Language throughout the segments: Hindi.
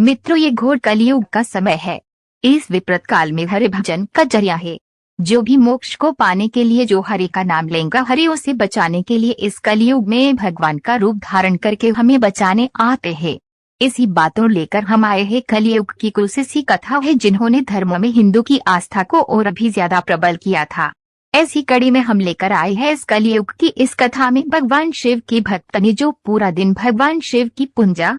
मित्रों, ये घोर कलियुग का समय है। इस विपरीत काल में हरि भजन का जरिया है। जो भी मोक्ष को पाने के लिए जो हरि का नाम लेगा, हरि उसे बचाने के लिए इस कलियुग में भगवान का रूप धारण करके हमें बचाने आते हैं। इसी बातों लेकर हम आए हैं। कलियुग की कुछ ऐसी कथा है जिन्होंने धर्म में हिंदू की आस्था को और भी ज्यादा प्रबल किया था। ऐसी कड़ी में हम लेकर आए हैं इस कलियुग की इस कथा में भगवान शिव की भक्तनी जो पूरा दिन भगवान शिव की पूजा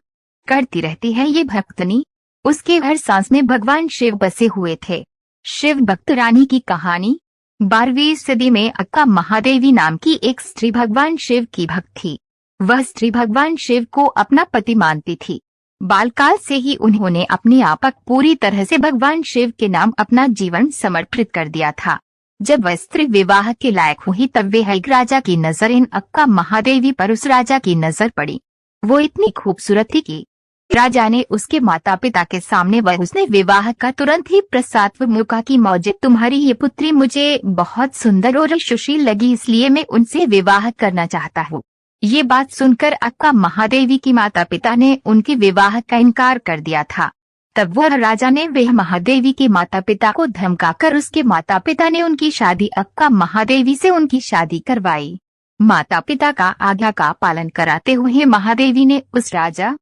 करती रहती है। ये भक्तनी उसके हर सांस में भगवान शिव बसे हुए थे। शिव भक्त रानी की कहानी। 12वीं सदी में अक्का महादेवी नाम की एक स्त्री भगवान शिव की भक्त थी। वह स्त्री भगवान शिव को अपना पति मानती थी। बालकाल से ही उन्होंने अपने आप पूरी तरह से भगवान शिव के नाम अपना जीवन समर्पित कर दिया था। जब वह स्त्री विवाह के लायक हुई तब वह एक राजा की नजर इन अक्का महादेवी पर उस राजा की नजर पड़ी। वो इतनी खूबसूरत थी कि राजा ने उसके माता पिता के सामने वह उसने विवाह का तुरंत ही प्रस्ताव मुका कि मौजे तुम्हारी ये पुत्री मुझे बहुत सुंदर और सुशील लगी, इसलिए मैं उनसे विवाह करना चाहता हूँ। ये बात सुनकर अक्का महादेवी की माता पिता ने उनके विवाह का इनकार कर दिया था। तब वह राजा ने वह महादेवी के माता पिता को धमकाकर उसके माता पिता ने उनकी शादी अक्का महादेवी से उनकी शादी करवाई। माता पिता का आज्ञा का पालन कराते हुए महादेवी ने उस राजा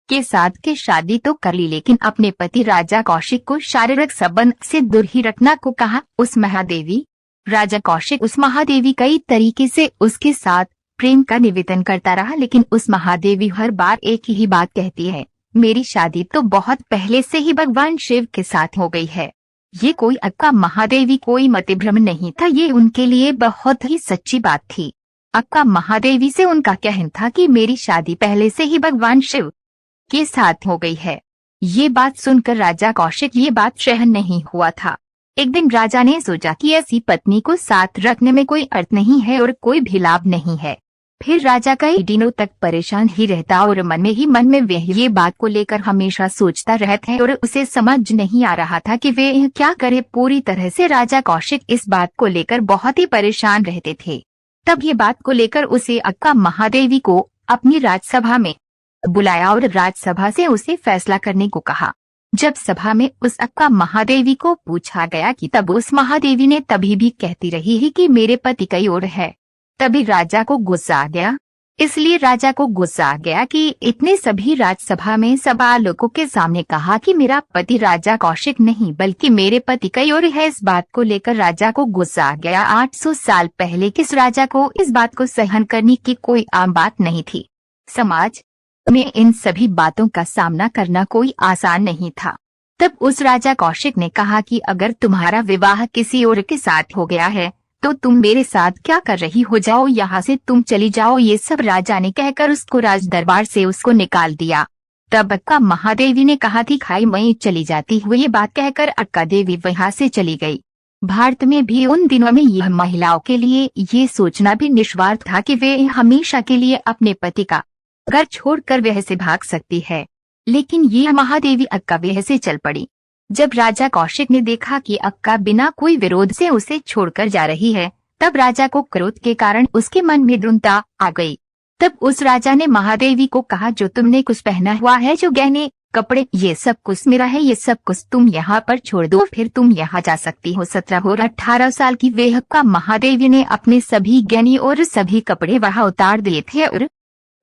के साथ के शादी तो कर ली, लेकिन अपने पति राजा कौशिक को शारीरिक संबंध से दूर ही रखना को कहा। राजा कौशिक उस महादेवी कई तरीके से उसके साथ प्रेम का निवेदन करता रहा, लेकिन उस महादेवी हर बार एक ही बात कहती है, मेरी शादी तो बहुत पहले से ही भगवान शिव के साथ हो गई है। ये कोई अक्का महादेवी कोई मतिभ्रम नहीं था, ये उनके लिए बहुत ही सच्ची बात थी। अक्का महादेवी से उनका कहना था कि मेरी शादी पहले से ही भगवान शिव के साथ हो गई है। ये बात सुनकर राजा कौशिक ये बात सहन नहीं हुआ था। एक दिन राजा ने सोचा कि ऐसी पत्नी को साथ रखने में कोई अर्थ नहीं है और कोई भी लाभ नहीं है। फिर राजा कई दिनों तक परेशान ही रहता और मन में वह ये बात को लेकर हमेशा सोचता रहता है और उसे समझ नहीं आ रहा था कि वे क्या करे। पूरी तरह से राजा कौशिक इस बात को लेकर बहुत ही परेशान रहते थे। तब ये बात को लेकर उसे अक्का महादेवी को अपनी राजसभा में बुलाया और राजसभा से उसे फैसला करने को कहा। जब सभा में उस अक्का महादेवी को पूछा गया कि तब उस महादेवी ने तभी भी कहती रही है कि मेरे पति कई और है। तभी राजा को गुस्सा आ गया। इसलिए राजा को गुस्सा आ गया कि इतने सभी राजसभा में सभा लोगों के सामने कहा कि मेरा पति राजा कौशिक नहीं बल्कि मेरे पति कई और है। इस बात को लेकर राजा को गुस्सा आ गया। 800 साल पहले किस राजा को इस बात को सहन करने की कोई आम बात नहीं थी। समाज में इन सभी बातों का सामना करना कोई आसान नहीं था। तब उस राजा कौशिक ने कहा कि अगर तुम्हारा विवाह किसी और के साथ हो गया है तो तुम मेरे साथ क्या कर रही हो, जाओ यहाँ से, तुम चली जाओ। ये सब राजा ने कहकर उसको राज दरबार से उसको निकाल दिया। तब अक्का महादेवी ने कहा थी खाई मैं चली जाती हूँ। ये बात कहकर अक्का देवी वहाँ से चली गई। भारत में भी उन दिनों में यह महिलाओं के लिए ये सोचना भी निस्वार्थ था कि वे हमेशा के लिए अपने पति का घर छोड़कर वह से भाग सकती है, लेकिन यह महादेवी अक्का वह से चल पड़ी। जब राजा कौशिक ने देखा कि अक्का बिना कोई विरोध से उसे छोड़कर जा रही है, तब राजा को क्रोध के कारण उसके मन में दृढ़ता आ गई। तब उस राजा ने महादेवी को कहा, जो तुमने कुछ पहना हुआ है, जो गहने कपड़े, ये सब कुछ मेरा है, ये सब कुछ तुम यहाँ पर छोड़ दो, फिर तुम यहाँ जा सकती हो। 17 और 18 साल की वह अक्का महादेवी ने अपने सभी गहने और सभी कपड़े वहाँ उतार दिए थे और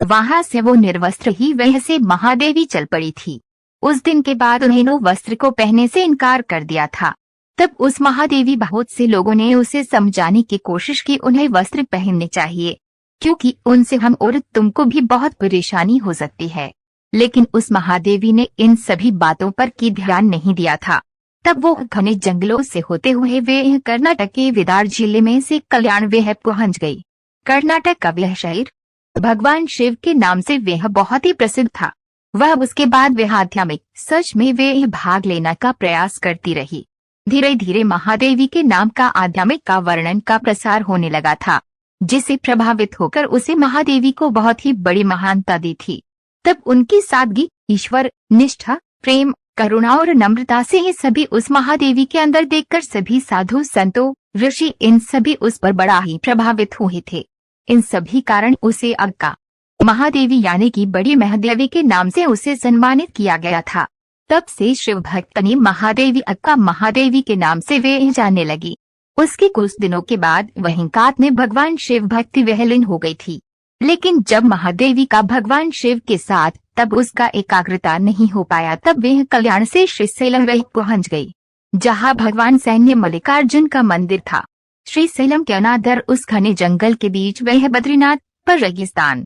वहाँ से वो निर्वस्त्र ही वह से महादेवी चल पड़ी थी। उस दिन के बाद उन्हें वस्त्र को पहनने से इनकार कर दिया था। तब उस महादेवी बहुत से लोगों ने उसे समझाने की कोशिश की उन्हें वस्त्र पहनने चाहिए, क्योंकि उनसे हम और तुमको भी बहुत परेशानी हो सकती है। लेकिन उस महादेवी ने इन सभी बातों पर की ध्यान नहीं दिया था। तब वो घने जंगलों से होते हुए वे कर्नाटक के विदार जिले में से कल्याण वह पहुंच गई। कर्नाटक का वह शहर भगवान शिव के नाम से वह बहुत ही प्रसिद्ध था। वह उसके बाद वह आध्यात्मिक सच में वे भाग लेने का प्रयास करती रही। धीरे धीरे महादेवी के नाम का आध्यात्मिक का वर्णन का प्रसार होने लगा था, जिसे प्रभावित होकर उसे महादेवी को बहुत ही बड़ी महानता दी थी। तब उनकी सादगी, ईश्वर निष्ठा, प्रेम, करुणा और नम्रता से ये सभी उस महादेवी के अंदर देखकर सभी साधु संतों ऋषि इन सभी उस पर बड़ा ही प्रभावित हुए थे। इन सभी कारण उसे अक्का महादेवी यानी कि बड़ी महादेवी के नाम से उसे सम्मानित किया गया था। तब से शिव भक्तनी महादेवी अक्का महादेवी के नाम से वे जाने लगी। उसके कुछ दिनों के बाद वहीं कात में भगवान शिव भक्ति विहलीन हो गई थी। लेकिन जब महादेवी का भगवान शिव के साथ तब उसका एकाग्रता नहीं हो पाया, तब वह कल्याण से श्रीशैलम वही पहुंच गई, जहां भगवान सैन्य मल्लिकार्जुन का मंदिर था। श्रीशैलम के अनादर उस घने जंगल के बीच वह बद्रीनाथ पर रेगिस्तान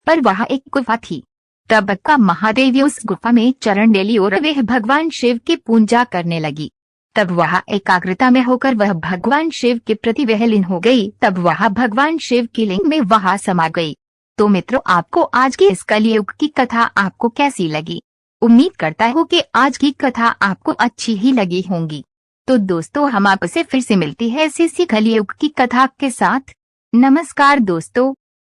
पर वहां एक गुफा थी। तब अक्का महादेवी उस गुफा में चरण डेली और वह भगवान शिव की पूजा करने लगी। तब वह एकाग्रता में होकर वह भगवान शिव के प्रति विहलीन हो गई। तब वह भगवान शिव की लिंग में वहां समा गई। तो मित्रों, आपको आज की इस कलियुग की कथा आपको कैसी लगी? उम्मीद करता हूँ कि आज की कथा आपको अच्छी ही लगी होंगी। तो दोस्तों, हम आपसे फिर से मिलती है ऐसी कलियुग की कथा के साथ। नमस्कार दोस्तों।